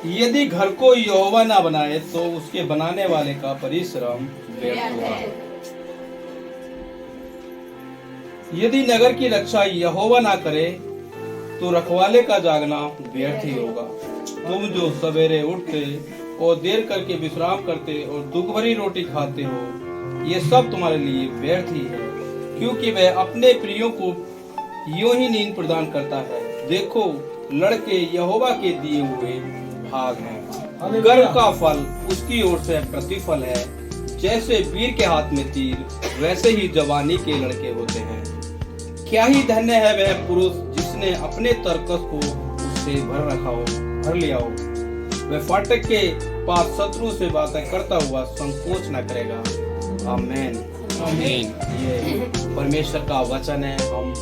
यदि घर को यहोवा ना बनाए तो उसके बनाने वाले का परिश्रम व्यर्थ हुआ। यदि नगर की रक्षा यहोवा ना करे तो रखवाले का जागना व्यर्थ ही होगा। तुम जो सवेरे उठते और देर करके विश्राम करते और दुख भरी रोटी खाते हो, ये सब तुम्हारे लिए व्यर्थ ही है, क्योंकि वह अपने प्रियों को यूं ही नींद प्रदान करता है। देखो, लड़के यहोवा के दिए हुए भाग हैं। गर्भ का फल उसकी ओर से प्रतिफल है। जैसे वीर के हाथ में तीर, वैसे ही जवानी के लड़के होते हैं। क्या ही धन्य है वह पुरुष जिसने अपने तरकस को उससे भर लिया हो। वह फाटक के पास शत्रु से बातें करता हुआ संकोच न करेगा। आमीन। आमीन। ये परमेश्वर का वचन है। हम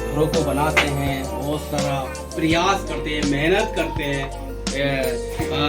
घरों को बनाते हैं, बहुत सारा प्रयास करते हैं, मेहनत करते हैं,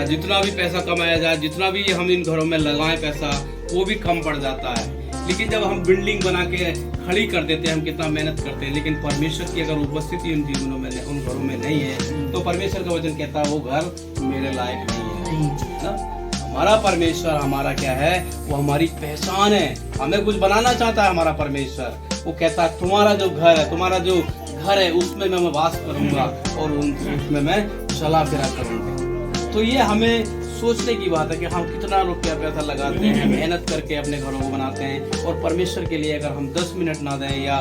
जितना भी पैसा कमाया जाए, जितना भी हम इन घरों में लगाएं पैसा, वो भी कम पड़ जाता है। लेकिन जब हम बिल्डिंग बना के खड़ी कर देते हैं, हम कितना मेहनत करते हैं, लेकिन परमेश्वर की अगर उपस्थिति उन जीवनों में, उन घरों में नहीं है, तो परमेश्वर का वचन कहता है वो घर मेरे लायक नहीं है ना। हमारा परमेश्वर हमारा क्या है, वो हमारी पहचान है। हमें कुछ बनाना चाहता है हमारा परमेश्वर। वो कहता है तुम्हारा जो घर है, तुम्हारा जो घर है, उसमें मैं वास करूंगा और उसमें मैं चला फिरा करूंगा। तो ये हमें सोचने की बात है कि हम कितना रुपया पैसा लगाते हैं, मेहनत करके अपने घरों को बनाते हैं, और परमेश्वर के लिए अगर हम 10 मिनट ना दें या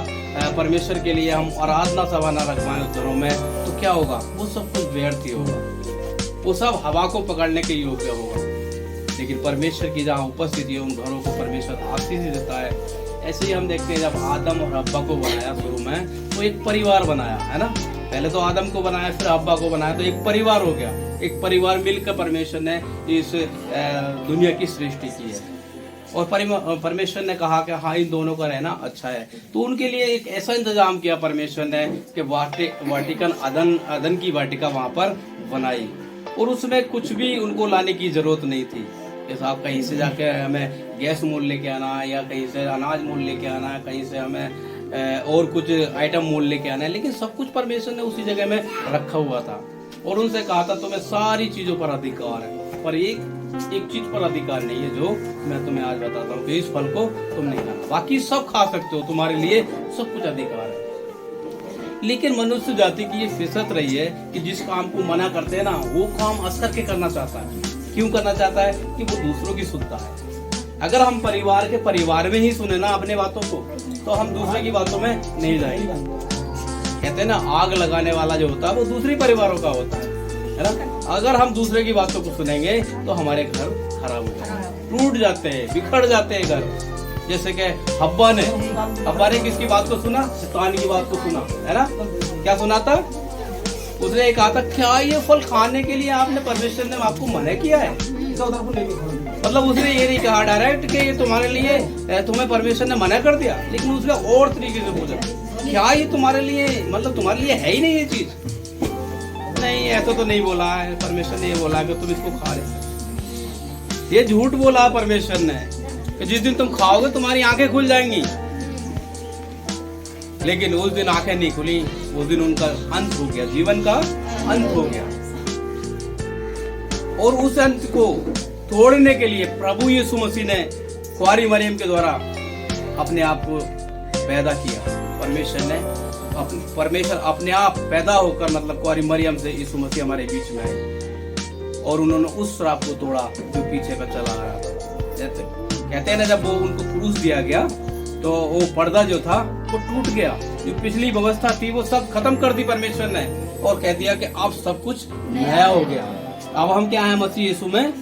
परमेश्वर के लिए हम आराधना सभा ना रखवाएं उस घरों में, तो क्या होगा? वो सब कुछ व्यर्थ ही होगा। वो सब हवा को पकड़ने के योग्य होगा। लेकिन परमेश्वर की जहाँ उपस्थिति है, उन घरों को परमेश्वर आशीष देता है। ऐसे ही हम देखते हैं, जब आदम और हव्वा को बनाया शुरू में, तो एक परिवार बनाया है ना। पहले तो आदम को बनाया, फिर हव्वा को बनाया, तो एक परिवार हो गया। एक परिवार मिलकर परमेश्वर ने इस दुनिया की सृष्टि की है। और परमेश्वर ने कहा कि हाँ, इन दोनों का रहना अच्छा है। तो उनके लिए एक ऐसा इंतजाम किया परमेश्वर ने कि वाटिकन अदन की वाटिका वहां पर बनाई, और उसमें कुछ भी उनको लाने की जरूरत नहीं थी। जैसे आप कहीं से जाके हमें गैस मोल लेके आना है, या कहीं से अनाज मोल लेके आना है, कहीं से हमें और कुछ आइटम मोल लेके आना है, लेकिन सब कुछ परमेश्वर ने उसी जगह में रखा हुआ था। और उनसे कहा था तुम्हें सारी चीजों पर अधिकार है, पर एक चीज पर अधिकार नहीं है, जो मैं तुम्हें आज बताता हूँ कि इस फल को तुम नहीं खाना, बाकी सब खा सकते हो, तुम्हारे लिए सब कुछ अधिकार है। लेकिन मनुष्य जाति की ये फितरत रही है कि जिस काम को मना करते हैं ना, वो काम असर के करना चाहता है। क्यों करना चाहता है? कि वो दूसरों की सुनता है। अगर हम परिवार में ही सुने ना अपने बातों को, तो हम दूसरे की बातों में नहीं जाएंगे। कहते हैं ना, आग लगाने वाला जो होता है वो दूसरी परिवारों का होता है ना। अगर हम दूसरे की बातों को सुनेंगे तो हमारे घर खराब हो जाते हैं, टूट जाते हैं, बिखर जाते हैं घर। जैसे कि हव्वा ने किसकी बात को सुना? शैतान की बात को सुना, है ना। क्या सुना था? उसने कहा था, क्या ये फल खाने के लिए आपने, परमेश्वर ने आपको मना किया है? मतलब उसने ये नहीं कहा डायरेक्ट कि ये तुम्हारे लिए, तुम्हें परमेश्वर ने मना कर दिया, लेकिन उसने और तरीके से पूछा, क्या ये तुम्हारे लिए, मतलब तुम्हारे लिए है ही नहीं ये चीज? नहीं, ऐसा तो नहीं बोला है। परमेश्वर ने ये बोला कि तुम इसको खा रहे। ये झूठ बोला परमेश्वर ने कि जिस दिन तुम खाओगे तुम्हारी आंखें खुल जाएंगी। लेकिन उस दिन आंखें नहीं खुली, उस दिन उनका अंत हो गया, जीवन का अंत हो गया। और उस अंत को तोड़ने के लिए प्रभु यीशु मसीह ने कुंवारी मरियम के द्वारा अपने आप को पैदा किया। परमेश्वर अपने आप पैदा होकर, मतलब कुंवारी मरियम से यीशु मसीह हमारे बीच में आए, और उन्होंने उस श्राप को तोड़ा जो पीछे का चला आ रहा था। कहते हैं ना, जब वो उनको क्रूस दिया गया तो वो पर्दा जो था वो टूट गया। जो पिछली व्यवस्था थी वो सब खत्म कर दी परमेश्वर ने, और कह दिया कि अब सब कुछ नया हो गया। अब हम क्या है? मसीह यीशु में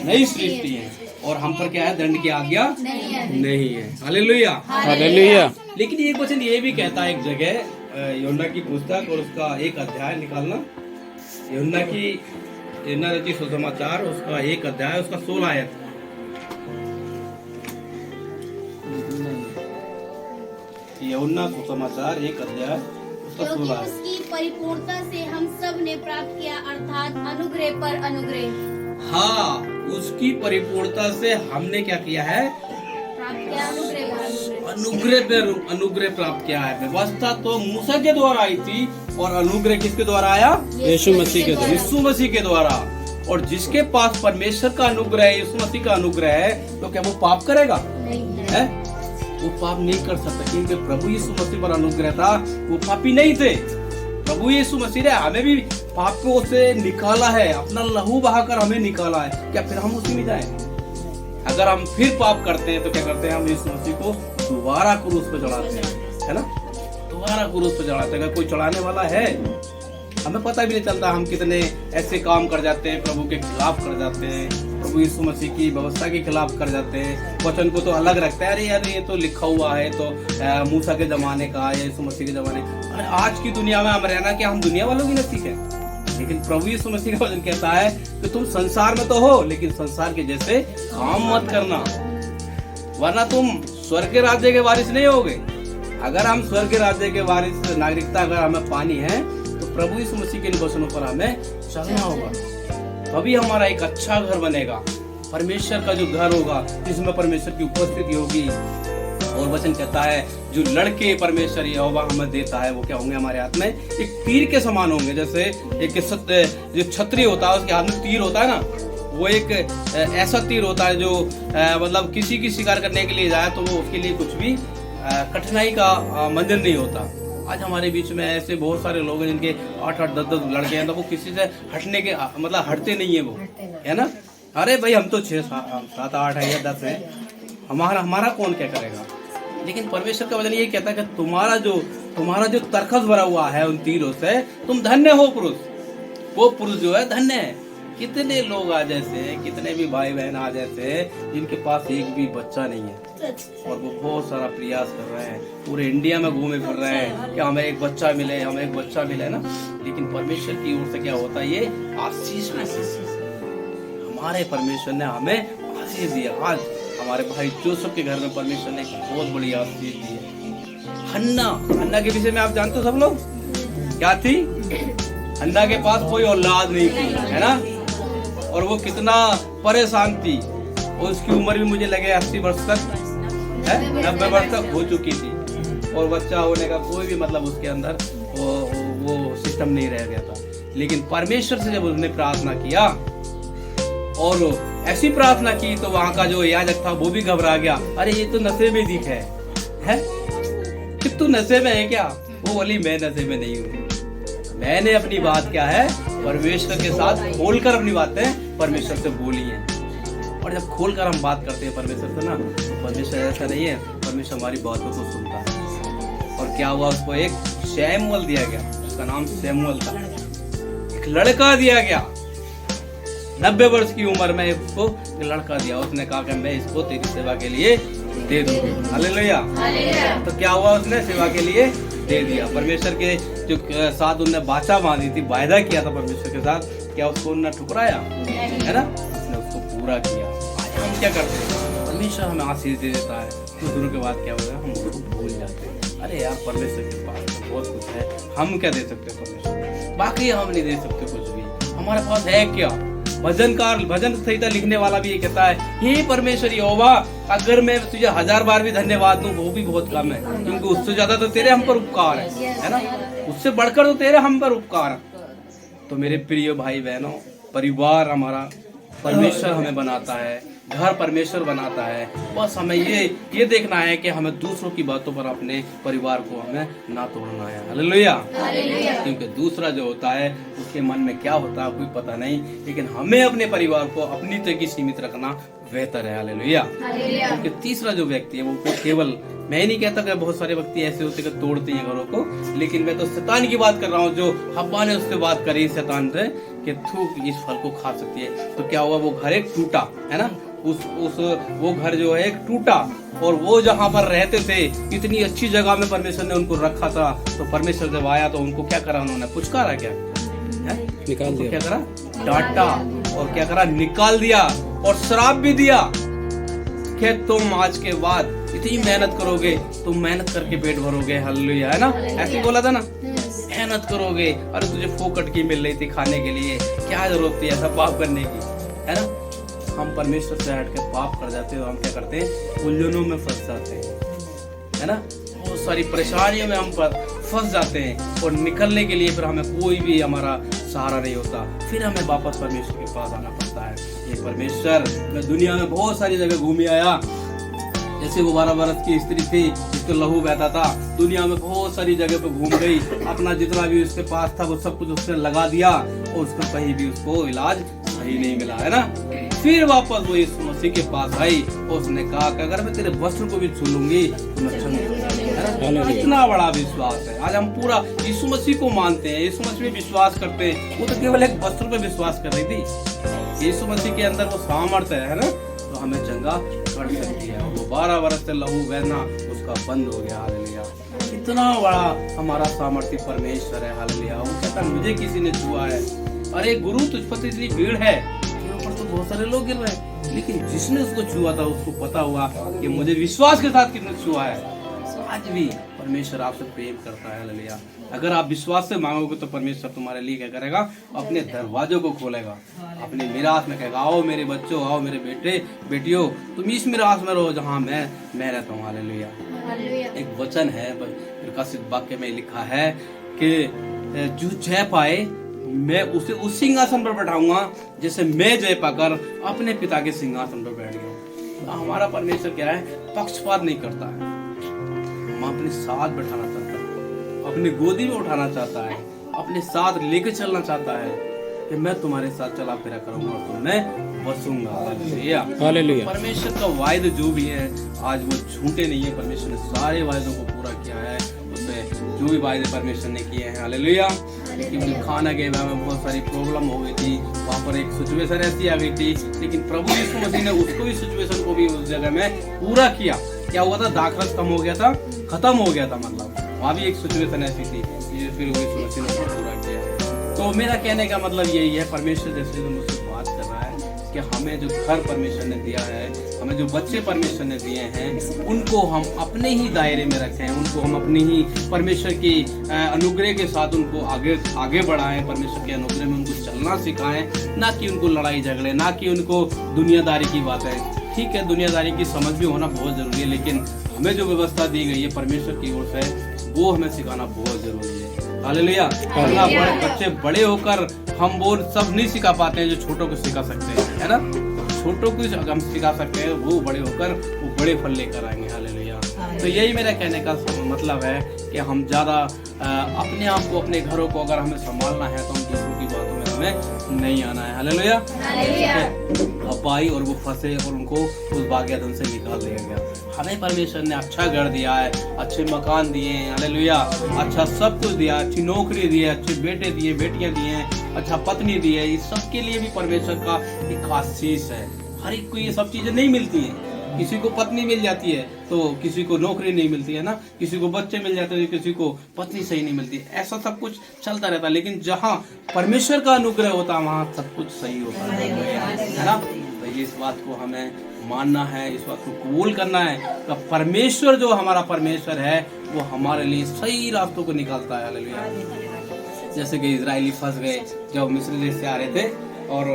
नई सृष्टि है, और हम पर क्या है? दंड की आज्ञा नहीं है। Hallelujah, hallelujah. लेकिन एक वचन ये भी कहता है एक जगह, यूहन्ना की पुस्तक और उसका 1 अध्याय निकालना, यूहन्ना रचित सुसमाचार, उसका 1 अध्याय, उसका 16 आयत। यूहन्ना सुसमाचार 1 अध्याय, उसका 16 आयत। उसकी परिपूर्णता से हम सब ने प्राप्त किया, अर्थात अनुग्रह पर अनुग्रह। हाँ, उसकी परिपूर्णता से हमने क्या किया है? अनुग्रह पर अनुग्रह प्राप्त किया है। व्यवस्था तो मूसा के द्वारा आई थी, और अनुग्रह किसके द्वारा आया? यीशु मसीह के द्वारा। यीशु मसीह के द्वारा। और जिसके पास परमेश्वर का अनुग्रह है, यीशु मसीह का अनुग्रह है, तो क्या वो पाप करेगा? नहीं है? वो पाप नहीं कर सकता, क्योंकि प्रभु यीशु मसीह पर अनुग्रह था, वो पापी नहीं थे। प्रभु यीशु मसीह ने हमें भी पापों से निकाला है, अपना लहू बहाकर हमें निकाला है। क्या फिर हम उसी में जाएं? अगर हम फिर पाप करते हैं तो क्या करते हैं? हम यीशु मसीह को दोबारा क्रूस पर चढ़ाते हैं, है ना? दोबारा क्रूस पर चढ़ाते हैं। अगर कोई चढ़ाने वाला है, हमें पता भी नहीं चलता हम कितने ऐसे काम कर जाते हैं, प्रभु के खिलाफ कर जाते हैं, प्रभु यीशु मसीह की व्यवस्था के खिलाफ कर जाते हैं। वचन को तो अलग रखते हैं, अरे यार ये तो लिखा हुआ है, तो मूसा के जमाने का, यीशु मसीह के जमाने। अरे आज की दुनिया में हम रहना क्या हम दुनिया वालों की नसीब है? लेकिन प्रभु यीशु मसीह का वचन कहता है कि तुम संसार में तो हो, लेकिन संसार के जैसे काम मत करना, वरना तुम स्वर्ग के राज्य के वारिस नहीं होगे। अगर हम स्वर्ग के राज्य के वारिस नागरिकता अगर हमें पानी है, तो प्रभु यीशु मसीह के इन वचनों पर हमें चलना होगा, तभी हमारा एक अच्छा घर बनेगा, परमेश्वर का जो घर होगा जिसमें परमेश्वर की उपस्थिति होगी। और वचन कहता है जो लड़के परमेश्वर यहोवा हमें देता है वो क्या होंगे? हमारे हाथ में एक तीर के समान होंगे। जैसे एक जो छतरी होता है उसके हाथ में तीर होता है ना, वो एक ऐसा तीर होता है जो मतलब किसी की शिकार करने के लिए जाए तो वो उसके लिए कुछ भी कठिनाई का मंजर नहीं होता। आज हमारे बीच में ऐसे बहुत सारे लोग हैं जिनके 8-8, 10-10 लड़के हैं, तो वो किसी से हटने के मतलब हटते नहीं है, वो है ना? अरे भाई हम तो 6, 7, 8 है या 10 है, हमारा कौन क्या करेगा? लेकिन परमेश्वर का वचन ये कहता है कि तुम्हारा जो तरकस भरा हुआ है उन तीरों से, तुम धन्य हो पुरुष। वो पुरुष जो है धन्य है। कितने लोग आज ऐसे हैं, कितने भी भाई बहन आज ऐसे हैं जिनके पास एक भी बच्चा नहीं है, और वो बहुत सारा प्रयास कर रहे हैं, पूरे इंडिया में घूमे फिर रहे हैं कि हमें एक बच्चा मिले, हमें एक बच्चा मिले ना। लेकिन परमेश्वर की ओर से क्या होता है? ये आशीष में हमारे परमेश्वर ने हमें आशीष दिया। आज हमारे भाई जोसेफ के घर में परमेश्वर ने एक बहुत बड़ी आशीष दी है। हन्ना के विषय में आप जानते हो सब लोग, क्या थी? हन्ना के पास कोई औलाद नहीं थी, है ना? और वो कितना परेशान थी, और उसकी उम्र भी मुझे लगे 80 वर्ष तक है, 90 वर्ष तक हो चुकी थी, और बच्चा होने का कोई भी मतलब उसके अंदर वो सिस्टम नहीं रह गया था। लेकिन परमेश्वर से जब उसने प्रार्थना किया और ऐसी प्रार्थना की, तो वहां का जो याजक था वो भी घबरा गया। अरे ये तो नशे में दिख है कि तू नशे में है क्या? वो बोली मैं नशे में नहीं हूँ, मैंने अपनी बात क्या है परमेश्वर के साथ खोलकर अपनी बातें परमेश्वर से बोली है। और जब खोलकर हम बात करते हैं परमेश्वर से ना, तो परमेश्वर ऐसा नहीं है, परमेश्वर हमारी बातों को सुनता है। और क्या हुआ? उसको एक शैमुएल दिया गया, उसका नाम शैमुएल था, एक लड़का दिया गया। 90 वर्ष की उम्र में उसको एक लड़का दिया। उसने कहा कि मैं इसको तेरी सेवा के लिए दे दूंगा। हालेलुया। तो क्या हुआ? उसने सेवा के लिए दे दिया। परमेश्वर के जो साथ उन्होंने वाचा बांधी थी, वायदा किया था परमेश्वर के साथ, क्या उसको उन्होंने ठुकराया? है ना? उसने उसको पूरा किया। आज हम क्या करते हैं? परमेश्वर हमें आशीष दे देता है, कुछ दिनों के बाद क्या होगा? हम उसको भूल जाते हैं। अरे यार परमेश्वर के पास तो बहुत कुछ है, हम क्या दे सकते हैं परमेश्वर? बाकी हम नहीं दे सकते कुछ भी। हमारे पास है क्या? भजन संहिता लिखने वाला भी ये कहता है, हे परमेश्वर यहोवा, अगर मैं तुझे 1000 बार भी धन्यवाद दूं वो भी बहुत कम है, क्योंकि उससे ज्यादा तो तेरे हम पर उपकार है ना? उससे बढ़कर तो तेरे हम पर उपकार है। तो मेरे प्रिय भाई बहनों, परिवार हमारा परमेश्वर हमें बनाता है, घर परमेश्वर बनाता है। बस हमें ये देखना है कि हमें दूसरों की बातों पर अपने परिवार को हमें ना तोड़ना है। हालेलुया। क्योंकि दूसरा जो होता है उसके मन में क्या होता है कोई पता नहीं, लेकिन हमें अपने परिवार को अपनी तक ही सीमित रखना बेहतर है। हालेलुया। क्योंकि तीसरा जो व्यक्ति है वो केवल, मैं नहीं कहता कि बहुत सारे व्यक्ति ऐसे होते कि तोड़ते हैं घरों को, लेकिन मैं तो शैतान की बात कर रहा हूँ। जो हव्वा ने उससे बात करी शैतान से कि तू इस फल को खा सकती है, तो क्या हुआ? वो घर एक टूटा, है ना? वो घर जो है एक टूटा, और वो जहाँ पर रहते थे इतनी अच्छी जगह में परमेश्वर ने उनको रखा था, तो परमेश्वर जब आया तो उनको क्या करा? उन्होंने पुचकारा, क्या निकाल दिया, क्या करा? डांटा, और क्या करा? निकाल दिया, और श्राप भी दिया कि तुम आज के बाद इतनी मेहनत करोगे, तुम मेहनत करके पेट भरोगे। हालेलुया, है ना? ऐसे बोला था ना, मेहनत करोगे। अरे तुझे फोकट की मिल रही थी खाने के लिए, क्या जरूरत थी ऐसा पाप करने की, है ना? हम परमेश्वर से हट के पाप कर जाते हैं, तो हम क्या करते हैं? उलझनों में फंस जाते हैं, है ना? बहुत सारी परेशानियों में हम फंस जाते हैं और निकलने के लिए फिर हमें कोई भी हमारा सहारा नहीं होता, फिर हमें वापस परमेश्वर के पास आना पड़ता है। ये परमेश्वर, मैं दुनिया में बहुत सारी जगह घूम आया, जैसे वो 12 वर्ष की स्त्री थी जिसको लहू बहता था, दुनिया में बहुत सारी जगह पे घूम गई, अपना जितना भी उसके पास था वो सब कुछ उसने लगा दिया और उसको कहीं भी उसको इलाज सही नहीं मिला, है ना। फिर वापस वो यीशु मसीह के पास आई और उसने कहा कि अगर मैं तेरे वस्त्र को भी छू लूंगी तो मैं चंगी हो जाऊंगी। इतना बड़ा विश्वास है। आज हम पूरा यीशु मसीह को मानते हैं, यीशु मसीह में विश्वास करते हैं। वो तो केवल एक वस्त्र पे विश्वास कर रही थी, यीशु मसीह के अंदर वो सामर्थ्य है ना, तो हमें चंगा कर सकती है। वो 12 वर्ष से लहू बहना उसका बंद हो गया। हालेलुया। इतना बड़ा हमारा सामर्थ्य परमेश्वर है। हालेलुया। वो कहता मुझे किसी ने छुआ है। अरे गुरु, तुझ पर तो इतनी भीड़ है, तेरे ऊपर तो बहुत सारे लोग गिर रहे हैं, लेकिन जिसने उसको छुआ था उसको पता हुआ कि मुझे विश्वास के साथ किसने छुआ है। आज भी परमेश्वर आपसे प्रेम करता है। हालेलुया। अगर आप विश्वास से मांगोगे तो परमेश्वर तुम्हारे लिए क्या करेगा, अपने दरवाजों को खोलेगा, अपने मिरास में कहेगा आओ मेरे बच्चों, आओ मेरे बेटे बेटियों, तुम इस मिरास में रहो जहाँ मैं रहता हूँ। हालेलुया। एक वचन है प्रकाशित वाक्य में लिखा है कि जो जय पाए मैं उसे उस सिंहासन पर बैठाऊंगा जैसे मैं जय पाकर अपने पिता के सिंहासन पर बैठ गया। हमारा परमेश्वर क्या है, पक्षपात नहीं करता है, हम अपने साथ बैठाना चाहता है, अपनी गोदी में उठाना चाहता है, अपने साथ लेके चलना चाहता है कि मैं तुम्हारे साथ चला फिरा करूंगा और तुम्हें बसूंगा। हालेलुया। परमेश्वर का वायदा जो भी है आज वो झूठे नहीं है। परमेश्वर ने सारे वायदों को पूरा किया है, उसमें जो भी वायदे परमेश्वर ने किए हैं। हालेलुया। लेकिन खाना के में बहुत सारी प्रॉब्लम हो गई थी, वहाँ पर एक सिचुएशन ऐसी आ गई थी, लेकिन प्रभु यीशु मसीह ने उसको भी सिचुएशन को भी उस जगह में पूरा किया। क्या हुआ था, दाखरस कम हो गया था, खत्म हो गया था, मतलब वहाँ भी एक सिचुएशन ऐसी थी, फिर वो यीशु मसीह ने पूरा किया। तो मेरा कहने का मतलब यही है, परमेश्वर जैसे जो मुझसे बात कर रहा है कि हमें जो घर परमेश्वर ने दिया है, हमें जो बच्चे परमेश्वर ने दिए हैं, उनको हम अपने ही दायरे में रखें, उनको हम अपनी ही परमेश्वर की अनुग्रह के साथ उनको आगे बढ़ाएं, परमेश्वर के अनुग्रह में उनको चलना सिखाएं, ना कि उनको लड़ाई झगड़े, ना कि उनको दुनियादारी की बातें। ठीक है, दुनियादारी की समझ भी होना बहुत जरूरी है, लेकिन हमें जो व्यवस्था दी गई है परमेश्वर की ओर से वो हमें सिखाना बहुत जरूरी है। हालेलुया। बच्चे बड़े होकर हम वो सब नहीं सिखा पाते हैं जो छोटों को सिखा सकते हैं, है ना। छोटों को हम सिखा सकते हैं, वो बड़े होकर वो बड़े फल लेकर आएंगे। हालेलुया। तो यही मेरा कहने का मतलब है कि हम ज्यादा अपने आप को, अपने घरों को अगर हमें संभालना है तो हम दूसरों की बातों में हमें नहीं आना है। हालेलुया। अब आई और वो फंसे और उनको उस भाग्यधन से निकाल दिया गया। हमें परमेश्वर ने अच्छा घर दिया है, अच्छे मकान दिए हैं। हालेलुया। अच्छा सब कुछ दिया, अच्छी नौकरी दी है, अच्छे बेटे दिए, बेटियां दी हैं, अच्छा पत्नी दी है। इस सब के लिए भी परमेश्वर का एक आशीष है। हर एक को ये सब चीजें नहीं मिलती हैं। किसी को पत्नी मिल जाती है तो किसी को नौकरी नहीं मिलती है ना, किसी को बच्चे मिल जाते हैं, किसी को पत्नी सही नहीं मिलती। ऐसा सब कुछ चलता रहता है, लेकिन जहाँ परमेश्वर का अनुग्रह होता है वहाँ सब कुछ सही होता है ना। तो इस बात को हमें मानना है, इस बात को कबूल करना है कि परमेश्वर जो हमारा परमेश्वर है वो हमारे लिए सही रास्तों को निकालता है। हालेलुया। जैसे कि इजरायली फंस गए जब मिस्र देश से आ रहे थे और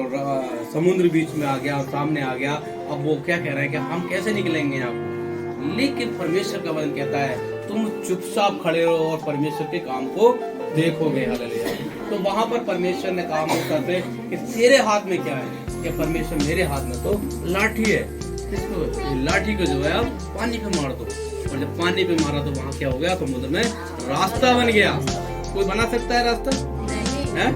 समुद्र बीच में आ गया, सामने आ गया। अब वो क्या कह रहे हैं कि हम कैसे निकलेंगे यहाँ को, लेकिन परमेश्वर का वचन कहता है तुम चुपचाप खड़े रहो और परमेश्वर के काम को देखोगे। हालेलुया। तो वहां पर परमेश्वर ने काम करते कि तेरे हाथ में क्या है, कि परमेश्वर मेरे हाथ में तो लाठी है, इसको लाठी को जो है आप पानी पे मार दो। और जब पानी पे मारा तो वहाँ क्या हो गया, समुद्र में रास्ता बन गया। कोई बना सकता है रास्ता? है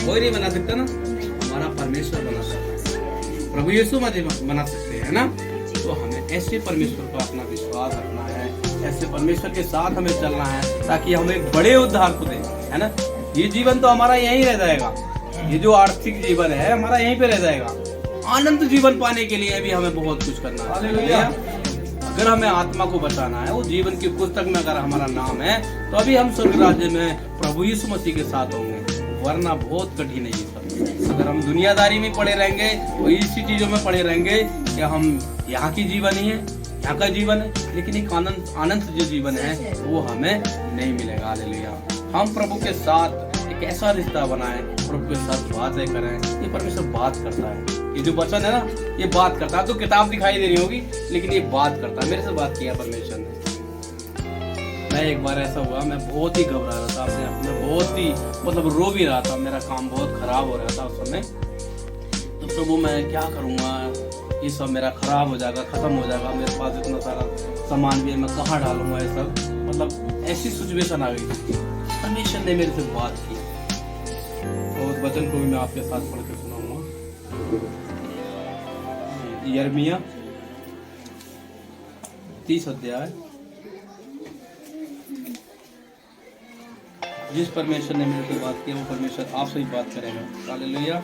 कोई नहीं बना सकता ना, हमारा परमेश्वर बना सकता है, प्रभु यीशु मसीह बना सकते हैं ना। तो हमें ऐसे परमेश्वर पर अपना विश्वास रखना है, ऐसे परमेश्वर के साथ हमें चलना है ताकि हम एक बड़े उद्धार को दें, है ना। ये जीवन तो हमारा यहीं रह जाएगा, ये जो आर्थिक जीवन है हमारा यहीं पे रह जाएगा। आनंद जीवन पाने के लिए भी हमें बहुत कुछ करना है। अगर हमें आत्मा को बचाना है, वो जीवन की पुस्तक में अगर हमारा नाम है तो अभी हम स्वर्ग राज्य में प्रभु यीशु मसीह के साथ होंगे, वरना बहुत कठिन है ये सब। अगर हम दुनियादारी में पड़े रहेंगे, तो इसी चीजों में पड़े रहेंगे कि हम यहाँ की जीवन ही है, यहाँ का जीवन है, लेकिन एक आनंद जो जीवन है वो हमें नहीं मिलेगा। हालेलुया। हम प्रभु के साथ एक ऐसा रिश्ता बनाएं, प्रभु के साथ बातें करें। ये परमेश्वर बात करता है, ये जो वचन है ना ये बात करता है। तो किताब दिखाई दे रही होगी लेकिन ये बात करता है, मेरे से बात किया परमेश्वर ने। मैं एक बार ऐसा हुआ, मैं बहुत ही घबरा रहा था अपने आप में, बहुत ही मतलब रो भी रहा था, मेरा काम बहुत खराब हो रहा था उस समय। तो प्रभु मैं क्या करूँगा, ये सब मेरा खराब हो जाएगा, खत्म हो जाएगा, मेरे पास इतना सारा सामान भी है, मैं कहाँ डालूंगा ये सब, मतलब ऐसी सिचुएशन आ गई थी। परमेश्वर ने मेरे से बात की और उस वचन को भी मैं आपके साथ पढ़ के सुनाऊंगा। यिर्मयाह 30 अध्याय। जिस परमेश्वर ने मेरे से बात की वो परमेश्वर आपसे ही बात करेगा। हालेलुया।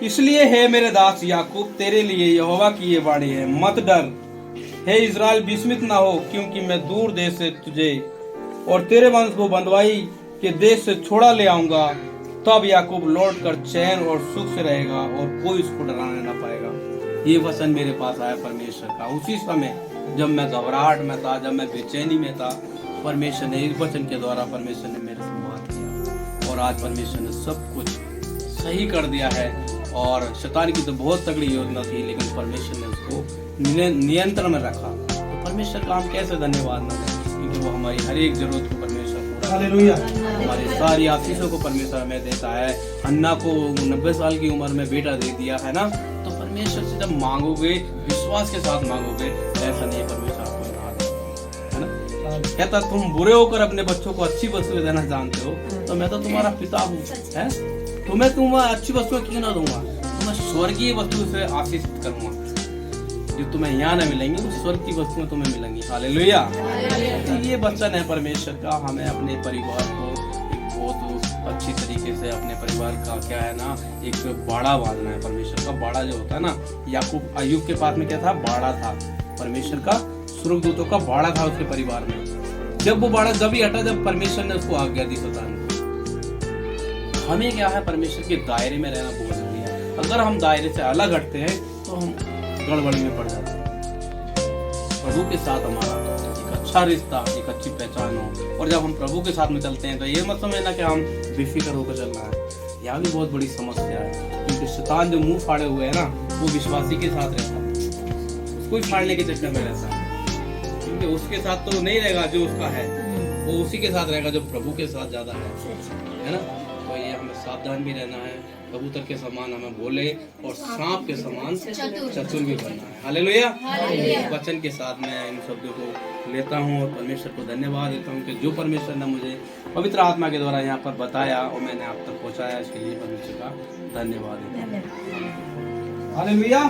इसलिए है मेरे दास याकूब, तेरे लिए यहोवा की ये वाणी है, मत डर हे इज़राइल, विस्मित ना हो, क्योंकि मैं दूर देश से तुझे और तेरे वंश को बंधुआई के देश से छोड़ा ले आऊंगा। तब याकूब लौट कर चैन और सुख से रहेगा और कोई उसको डराने ना पाएगा। ये वचन मेरे पास आया परमेश्वर का उसी समय जब मैं घबराहट में था, जब मैं बेचैनी में था। परमेश्वर ने इस वचन के द्वारा परमेश्वर ने मेरे से बात किया और आज परमेश्वर ने सब कुछ सही कर दिया है। और शैतान की तो बहुत तगड़ी योजना थी, लेकिन परमेश्वर ने उसको नियंत्रण में रखा। तो परमेश्वर का हम कैसे धन्यवाद न दें, क्योंकि वो हमारी हर एक जरूरत को परमेश्वर पूरा, हालेलुया, हमारी सारी आशीषों को परमेश्वर हमें देता है। हन्ना को 90 साल की उम्र में बेटा दे दिया है ना। तो परमेश्वर से जब मांगोगे, विश्वास के साथ मांगोगे, ऐसा नहीं परमेश्वर आपको ना दे, है ना। कहता तुम बुरे होकर अपने बच्चों को अच्छी वस्तुएं देना जानते हो, तो मैं तो तुम्हारा पिता हूँ, है, तुम्हें अच्छी वस्तुएं क्यों ना दूंगा, तुम्हें स्वर्गीय वस्तु से आशीषित करूंगा। जो तुम्हें यहाँ न मिलेंगी, उस स्वर्ग की वस्तुएं तुम्हें मिलेंगी। हालेलुया। ये वचन है परमेश्वर का। हमें अपने परिवार को एक बहुत अच्छी तरीके से अपने परिवार का क्या है ना, एक बाड़ा बांधना है। परमेश्वर का बाड़ा जो होता है ना, याकूब अय्यूब के पास में क्या था, बाड़ा था। परमेश्वर का स्वर्गदूतों का बाड़ा था उसके परिवार में। जब वो बाड़ा जब ही हटा, जब परमेश्वर ने उसको आज्ञा दी शैतान को। हमें क्या है, परमेश्वर के दायरे में रहना बहुत जरूरी है। अगर हम दायरे से अलग हटते हैं तो हम गड़बड़ी में पड़ जाते हैं। प्रभु के साथ हमारा एक अच्छा रिश्ता, एक अच्छी पहचान हो। और जब हम प्रभु के साथ में चलते हैं तो ये मत समझना कि हम बेफिक्र होकर चलना है। यहाँ भी बहुत बड़ी समस्या है, क्योंकि शैतान जो मुंह फाड़े हुए है ना, वो विश्वासी के साथ रहता है, उसको ही फाड़ने के चक्कर में रहता है। क्योंकि उसके साथ तो नहीं रहेगा जो उसका है, वो उसी के साथ रहेगा जो प्रभु के साथ ज्यादा है ना। तो ये हमें सावधान भी रहना है। कबूतर के समान हमें बोले और सांप के समान चतुर भी बनना है। हालेलुया। वचन के साथ मैं इन शब्दों को लेता हूँ और परमेश्वर को धन्यवाद देता हूँ कि जो परमेश्वर ने मुझे पवित्र आत्मा के द्वारा यहाँ पर बताया और मैंने आप तक पहुँचाया, इसके लिए परमेश्वर का धन्यवाद देता हूँ। हालेलुया।